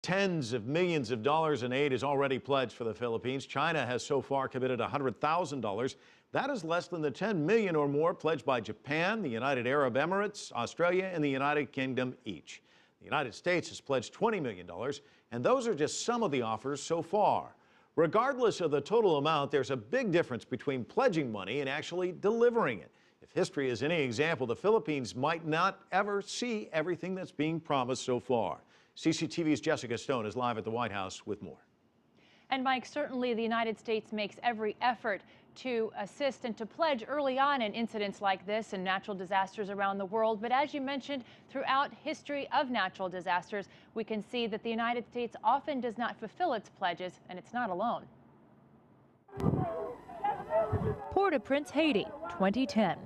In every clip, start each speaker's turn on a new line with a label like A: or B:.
A: Tens of millions of dollars in aid is already pledged for the Philippines. China has so far committed $100,000. That is less than the $10 million or more pledged by Japan, the United Arab Emirates, Australia, and the United Kingdom each. The United States has pledged $20 million, and those are just some of the offers so far. Regardless of the total amount, there's a big difference between pledging money and actually delivering it. If history is any example, the Philippines might not ever see everything that's being promised so far. CCTV's Jessica Stone is live at the White House with more.
B: And Mike, certainly the United States makes every effort to assist and to pledge early on in incidents like this and natural disasters around the world. But as you mentioned, throughout history of natural disasters, we can see that the United States often does not fulfill its pledges, and it's not alone. Port-au-Prince, Haiti, 2010.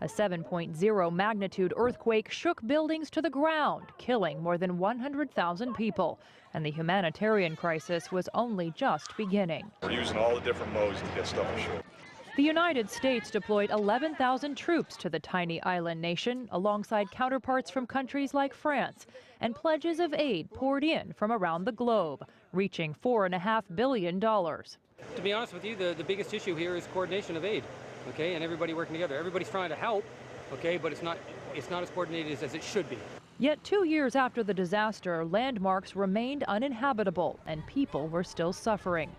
B: A 7.0 magnitude earthquake shook buildings to the ground, killing more than 100,000 people. And the humanitarian crisis was only just beginning.
C: We're using all the different modes to get stuff ashore.
B: The United States deployed 11,000 troops to the tiny island nation, alongside counterparts from countries like France. And pledges of aid poured in from around the globe, reaching $4.5 billion.
D: To be honest with you, the biggest issue here is coordination of aid. Okay, and everybody working together. Everybody's trying to help, okay, but it's not as coordinated as it should be.
B: Yet 2 years after the disaster, landmarks remained uninhabitable and people were still suffering.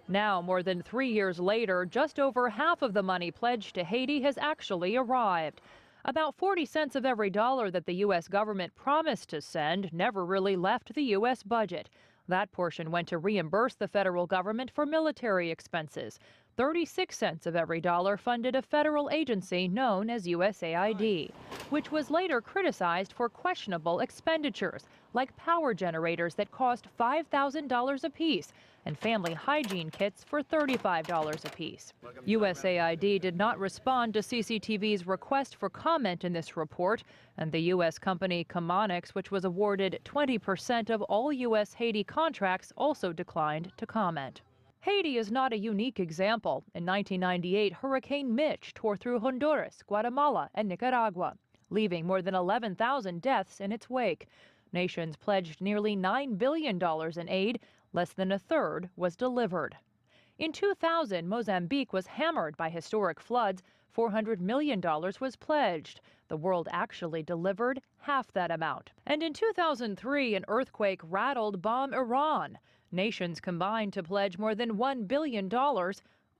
B: Now, more than 3 years later, just over half of the money pledged to Haiti has actually arrived. About 40 cents of every dollar that the U.S. government promised to send never really left the U.S. budget. That portion went to reimburse the federal government for military expenses. 36 cents of every dollar funded a federal agency known as USAID, which was later criticized for questionable expenditures, like power generators that cost $5,000 apiece and family hygiene kits for $35 apiece. USAID did not respond to CCTV's request for comment in this report, and the U.S. company Comonix, which was awarded 20% of all U.S. Haiti contracts, also declined to comment. Haiti is not a unique example. In 1998, Hurricane Mitch tore through Honduras, Guatemala, and Nicaragua, leaving more than 11,000 deaths in its wake. Nations pledged nearly $9 billion in aid. Less than a third was delivered. In 2000, Mozambique was hammered by historic floods. $400 million was pledged. The world actually delivered half that amount. And in 2003, an earthquake rattled bomb Iran. Nations combined to pledge more than $1 billion.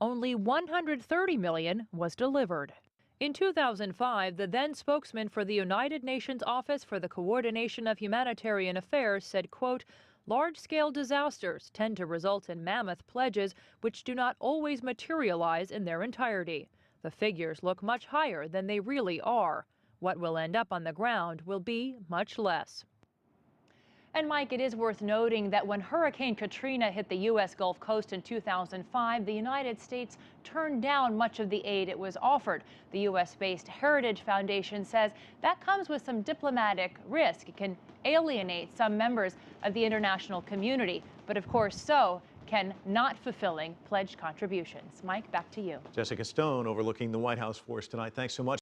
B: Only $130 million was delivered. In 2005, the then spokesman for the United Nations Office for the Coordination of Humanitarian Affairs said, quote, "Large-scale disasters tend to result in mammoth pledges which do not always materialize in their entirety. The figures look much higher than they really are. What will end up on the ground will be much less." And Mike, it is worth noting that when Hurricane Katrina hit the U.S. Gulf Coast in 2005, the United States turned down much of the aid it was offered. The U.S.-based Heritage Foundation says that comes with some diplomatic risk. It can alienate some members of the international community, but of course so can not fulfilling pledged contributions. Mike, back to you.
A: Jessica Stone overlooking the White House for us tonight. Thanks so much.